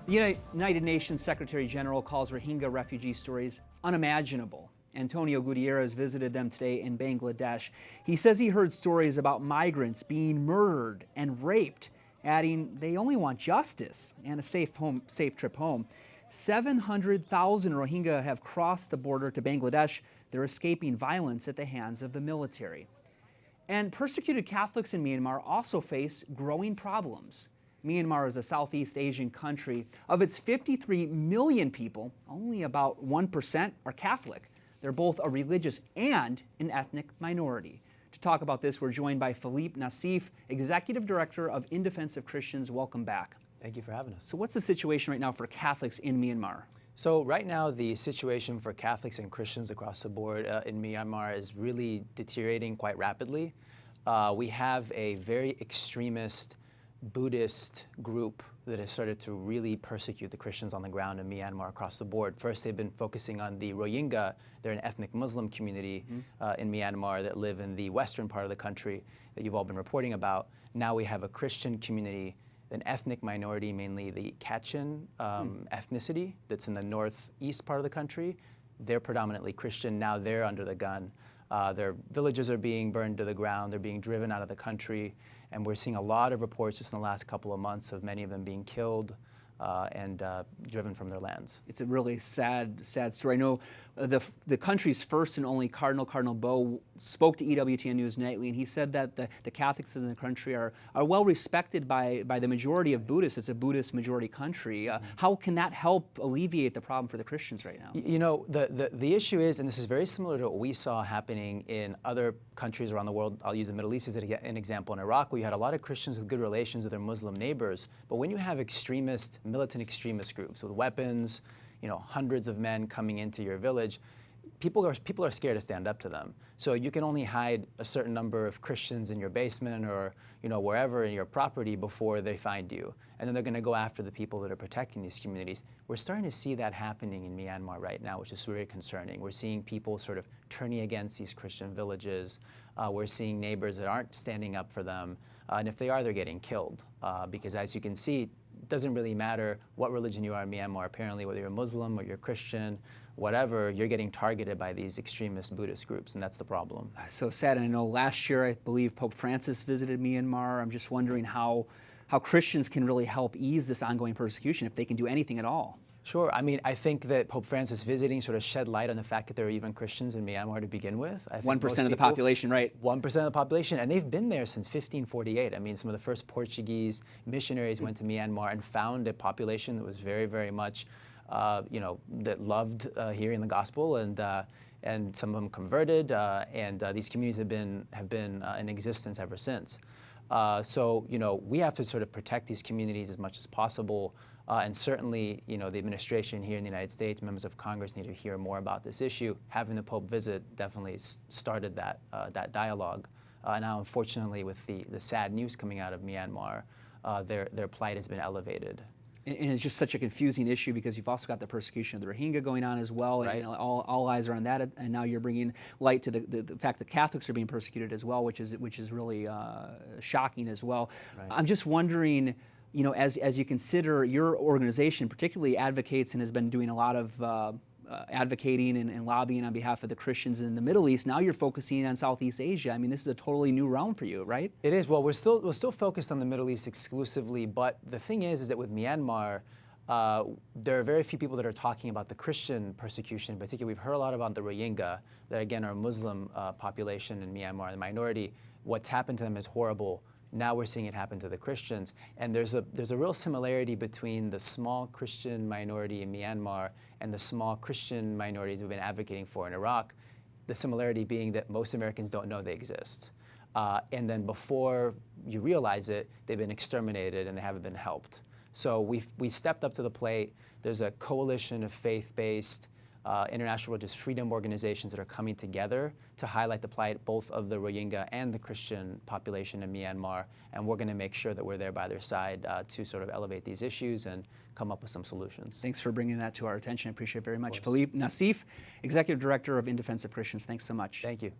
The United Nations Secretary General calls Rohingya refugee stories unimaginable. Antonio Gutierrez visited them today in Bangladesh. He says he heard stories about migrants being murdered and raped, adding they only want justice and a safe trip home. 700,000 Rohingya have crossed the border to Bangladesh. They're escaping violence at the hands of the military. And persecuted Catholics in Myanmar also face growing problems. Myanmar is a Southeast Asian country. Of its 53 million people, only about 1% are Catholic. They're both a religious and an ethnic minority. To talk about this, we're joined by Philippe Nassif, Executive Director of In Defense of Christians. Welcome back. Thank you for having us. So what's the situation right now for Catholics in Myanmar? So right now, the situation for Catholics and Christians across the board in Myanmar is really deteriorating quite rapidly. We have a very extremist Buddhist group that has started to really persecute the Christians on the ground in Myanmar across the board. First, they've been focusing on the Rohingya. They're an ethnic Muslim community in Myanmar that live in the western part of the country that you've all been reporting about. Now we have a Christian community, an ethnic minority, mainly the Kachin ethnicity that's in the northeast part of the country. They're predominantly Christian. Now they're under the gun. Their villages are being burned to the ground. They're being driven out of the country. And we're seeing a lot of reports just in the last couple of months of many of them being killed and driven from their lands. It's a really sad story. I know the country's first and only Cardinal Bo, spoke to EWTN News Nightly, and he said that the Catholics in the country are well respected by the majority of Buddhists. It's a Buddhist majority country. How can that help alleviate the problem for the Christians right now? You know, the issue is, and this is very similar to what we saw happening in other countries around the world. I'll use the Middle East as an example. In Iraq, where you had a lot of Christians with good relations with their Muslim neighbors, but when you have militant extremist groups with weapons, hundreds of men coming into your village, people are scared to stand up to them. So you can only hide a certain number of Christians in your basement or wherever in your property before they find you. And then they're going to go after the people that are protecting these communities. We're starting to see that happening in Myanmar right now, which is very concerning. We're seeing people sort of turning against these Christian villages. We're seeing neighbors that aren't standing up for them. And if they are, they're getting killed. Because as you can see, it doesn't really matter what religion you are in Myanmar, apparently, whether you're Muslim or you're Christian, whatever, you're getting targeted by these extremist Buddhist groups, and that's the problem. So sad. And I know last year, I believe Pope Francis visited Myanmar. I'm just wondering how Christians can really help ease this ongoing persecution, if they can do anything at all. Sure. I mean, I think that Pope Francis visiting sort of shed light on the fact that there are even Christians in Myanmar to begin with. 1% of the population, right? 1% of the population, and they've been there since 1548. I mean, some of the first Portuguese missionaries went to Myanmar and found a population that was very, very much, that loved hearing the gospel, and some of them converted, and these communities have been in existence ever since. So we have to sort of protect these communities as much as possible. And certainly, the administration here in the United States, members of Congress need to hear more about this issue. Having the Pope visit definitely started that dialogue. Now, unfortunately, with the sad news coming out of Myanmar, their plight has been elevated. And it's just such a confusing issue because you've also got the persecution of the Rohingya going on as well. Right. And all eyes are on that. And now you're bringing light to the fact that Catholics are being persecuted as well, which is really shocking as well. Right. I'm just wondering, as you consider your organization particularly advocates and has been doing a lot of advocating and lobbying on behalf of the Christians in the Middle East. Now you're focusing on Southeast Asia. I mean, this is a totally new realm for you, right? It is. Well, we're still focused on the Middle East exclusively, but the thing is that with Myanmar, there are very few people that are talking about the Christian persecution in particular. We've heard a lot about the Rohingya, that again are a Muslim population in Myanmar, the minority. What's happened to them is horrible. Now we're seeing it happen to the Christians. And there's a real similarity between the small Christian minority in Myanmar and the small Christian minorities we've been advocating for in Iraq, the similarity being that most Americans don't know they exist. And then before you realize it, they've been exterminated and they haven't been helped. So we stepped up to the plate. There's a coalition of faith-based international religious freedom organizations that are coming together to highlight the plight both of the Rohingya and the Christian population in Myanmar, and we're going to make sure that we're there by their side to sort of elevate these issues and come up with some solutions. Thanks for bringing that to our attention. I appreciate it very much. Philippe Nassif, Executive Director of In Defense of Christians, thanks so much. Thank you.